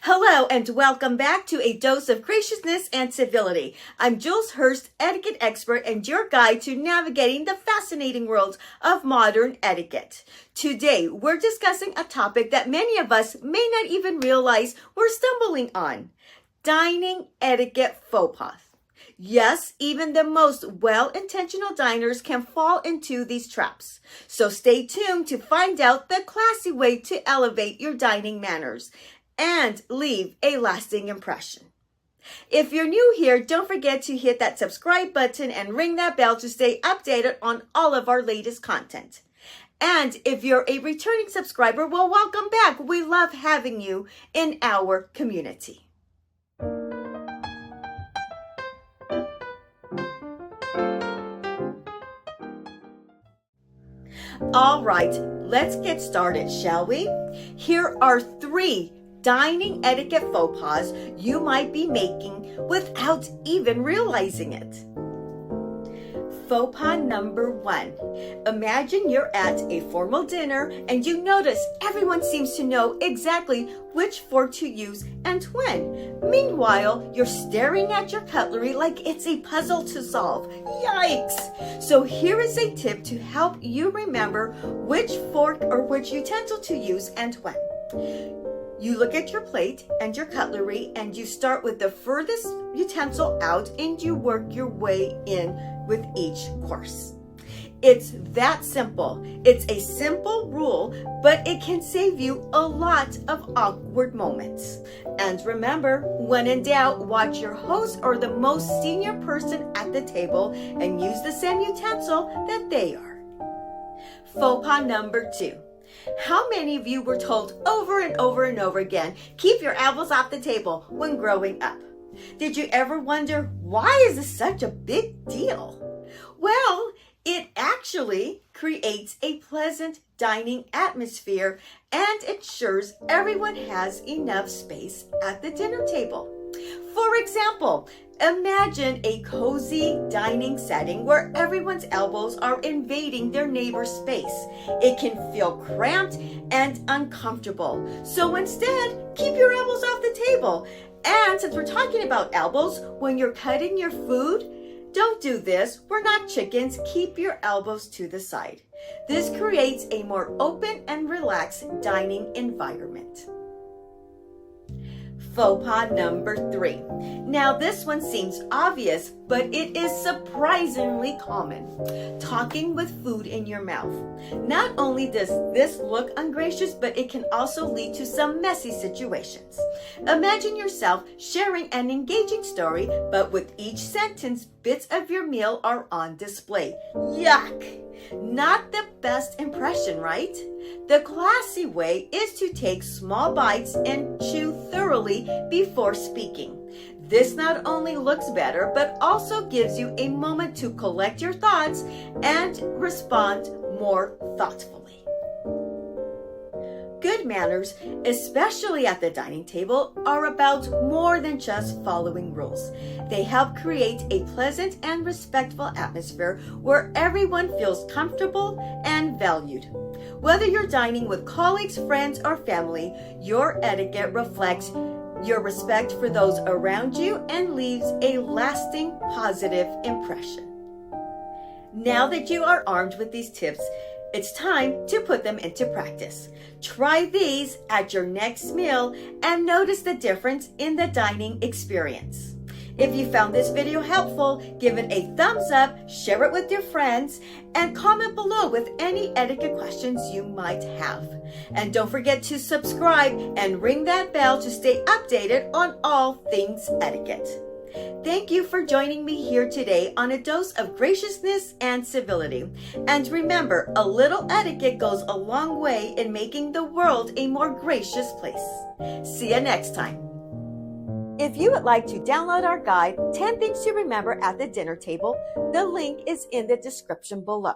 Hello and welcome back to A Dose of Graciousness and Civility. I'm Jules Hirst, etiquette expert and your guide to navigating the fascinating world of modern etiquette. Today, we're discussing a topic that many of us may not even realize we're stumbling on: dining etiquette faux pas. Yes, even the most well-intentional diners can fall into these traps. So stay tuned to find out the classy way to elevate your dining manners and leave a lasting impression. If you're new here, don't forget to hit that subscribe button and ring that bell to stay updated on all of our latest content. And if you're a returning subscriber, well, welcome back. We love having you in our community. All right, let's get started, shall we? Here are 3 dining etiquette faux pas you might be making without even realizing it. Faux pas number 1. Imagine you're at a formal dinner and you notice everyone seems to know exactly which fork to use and when. Meanwhile, you're staring at your cutlery like it's a puzzle to solve. Yikes! So here is a tip to help you remember which fork or which utensil to use and when. You look at your plate and your cutlery and you start with the furthest utensil out and you work your way in with each course. It's that simple. It's a simple rule, but it can save you a lot of awkward moments. And remember, when in doubt, watch your host or the most senior person at the table and use the same utensil that they are. Faux pas number 2. How many of you were told over and over and over again, keep your elbows off the table when growing up? Did you ever wonder, why is this such a big deal? Well, it actually creates a pleasant dining atmosphere and ensures everyone has enough space at the dinner table. For example, imagine a cozy dining setting where everyone's elbows are invading their neighbor's space. It can feel cramped and uncomfortable. So instead, keep your elbows off the table. And since we're talking about elbows, when you're cutting your food, don't do this. We're not chickens. Keep your elbows to the side. This creates a more open and relaxed dining environment. Faux pas number 3. Now this one seems obvious, but it is surprisingly common. Talking with food in your mouth. Not only does this look ungracious, but it can also lead to some messy situations. Imagine yourself sharing an engaging story, but with each sentence, bits of your meal are on display. Yuck! Not the best impression, right? The classy way is to take small bites and chew thoroughly before speaking. This not only looks better, but also gives you a moment to collect your thoughts and respond more thoughtfully. Good manners, especially at the dining table, are about more than just following rules. They help create a pleasant and respectful atmosphere where everyone feels comfortable and valued. Whether you're dining with colleagues, friends, or family, your etiquette reflects your respect for those around you and leaves a lasting positive impression. Now that you are armed with these tips, it's time to put them into practice. Try these at your next meal and notice the difference in the dining experience. If you found this video helpful, give it a thumbs up, share it with your friends, and comment below with any etiquette questions you might have. And don't forget to subscribe and ring that bell to stay updated on all things etiquette. Thank you for joining me here today on A Dose of Graciousness and Civility. And remember, a little etiquette goes a long way in making the world a more gracious place. See you next time. If you would like to download our guide, 10 Things to Remember at the Dinner Table, the link is in the description below.